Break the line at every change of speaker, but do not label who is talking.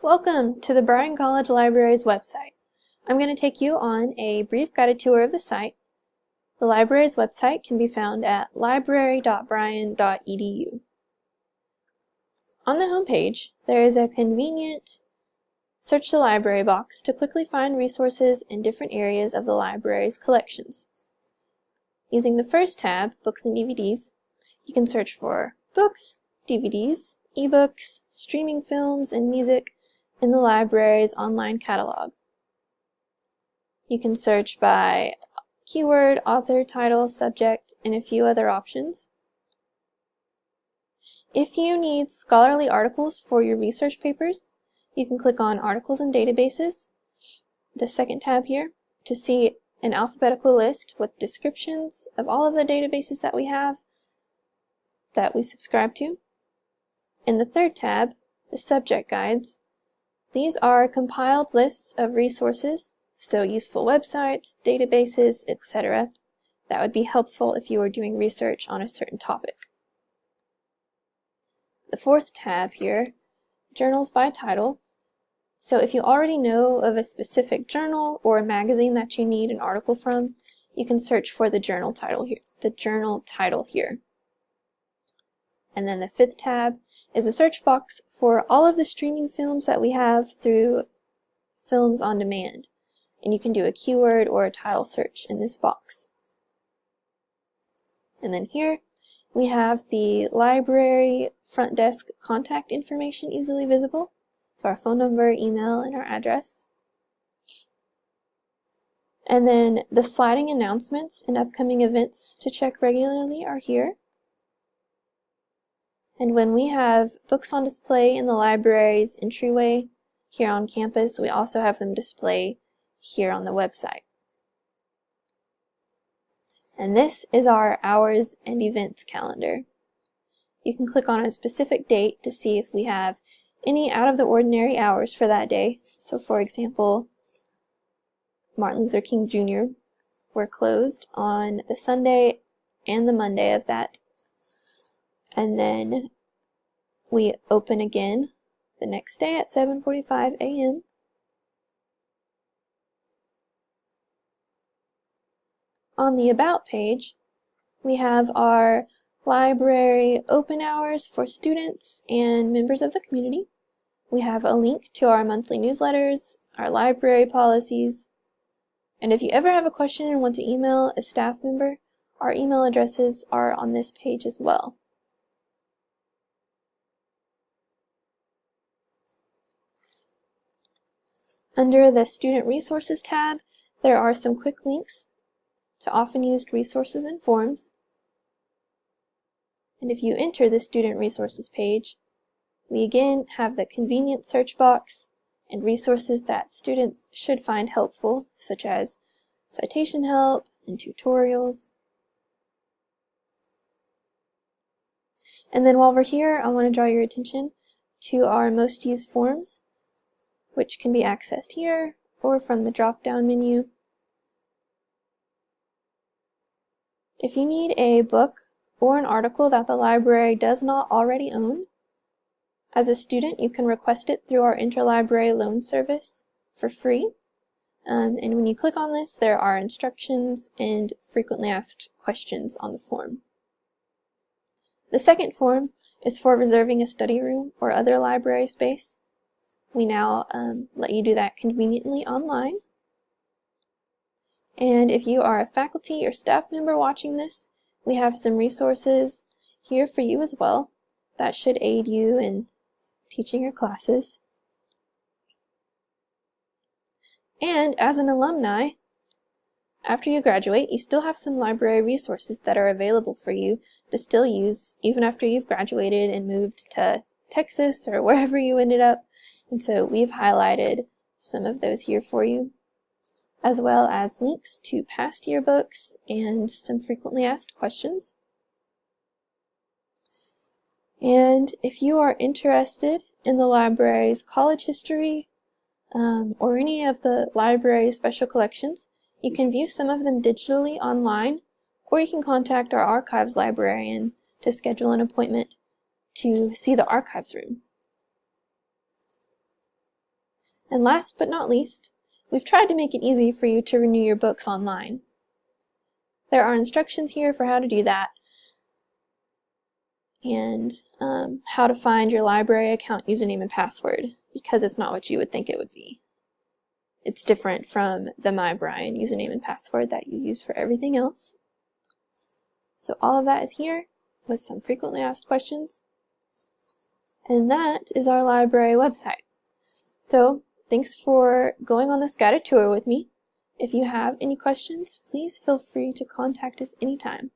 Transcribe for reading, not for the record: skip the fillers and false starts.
Welcome to the Bryan College Library's website. I'm going to take you on a brief guided tour of the site. The library's website can be found at library.bryan.edu. On the home page, there is a convenient Search the Library box to quickly find resources in different areas of the library's collections. Using the first tab, Books and DVDs, you can search for books, DVDs, ebooks, streaming films, and music in the library's online catalog. You can search by keyword, author, title, subject, and a few other options. If you need scholarly articles for your research papers, you can click on Articles and Databases, the second tab here, to see an alphabetical list with descriptions of all of the databases that we have that we subscribe to. In the third tab, the subject guides, these are compiled lists of resources, so useful websites, databases, etc. that would be helpful if you were doing research on a certain topic. The fourth tab here, Journals by Title. So if you already know of a specific journal or a magazine that you need an article from, you can search for the journal title here. And then the fifth tab is a search box for all of the streaming films that we have through Films on Demand. And you can do a keyword or a title search in this box. And then here we have the library front desk contact information easily visible. So our phone number, email, and our address. And then the sliding announcements and upcoming events to check regularly are here. And when we have books on display in the library's entryway here on campus, we also have them display here on the website. And this is our hours and events calendar. You can click on a specific date to see if we have any out of the ordinary hours for that day. So for example, Martin Luther King Jr. were closed on the Sunday and the Monday of that. And then we open again the next day at 7:45 a.m. On the About page, we have our library open hours for students and members of the community. We have a link to our monthly newsletters, our library policies, and if you ever have a question and want to email a staff member, our email addresses are on this page as well. Under the Student Resources tab, there are some quick links to often used resources and forms. And if you enter the Student Resources page, we again have the convenient search box and resources that students should find helpful, such as citation help and tutorials. And then while we're here, I want to draw your attention to our most used forms, which can be accessed here or from the drop-down menu. If you need a book or an article that the library does not already own, as a student you can request it through our interlibrary loan service for free. And when you click on this, there are instructions and frequently asked questions on the form. The second form is for reserving a study room or other library space. We now let you do that conveniently online. And if you are a faculty or staff member watching this, we have some resources here for you as well that should aid you in teaching your classes. And as an alumni, after you graduate, you still have some library resources that are available for you to still use even after you've graduated and moved to Texas or wherever you ended up. And so we've highlighted some of those here for you, as well as links to past yearbooks and some frequently asked questions. And if you are interested in the library's college history or any of the library's special collections, you can view some of them digitally online, or you can contact our archives librarian to schedule an appointment to see the archives room. And last but not least, we've tried to make it easy for you to renew your books online. There are instructions here for how to do that, and how to find your library account username and password, because it's not what you would think it would be. It's different from the MyBrian username and password that you use for everything else. So all of that is here with some frequently asked questions. And that is our library website. So thanks for going on this guided tour with me. If you have any questions, please feel free to contact us anytime.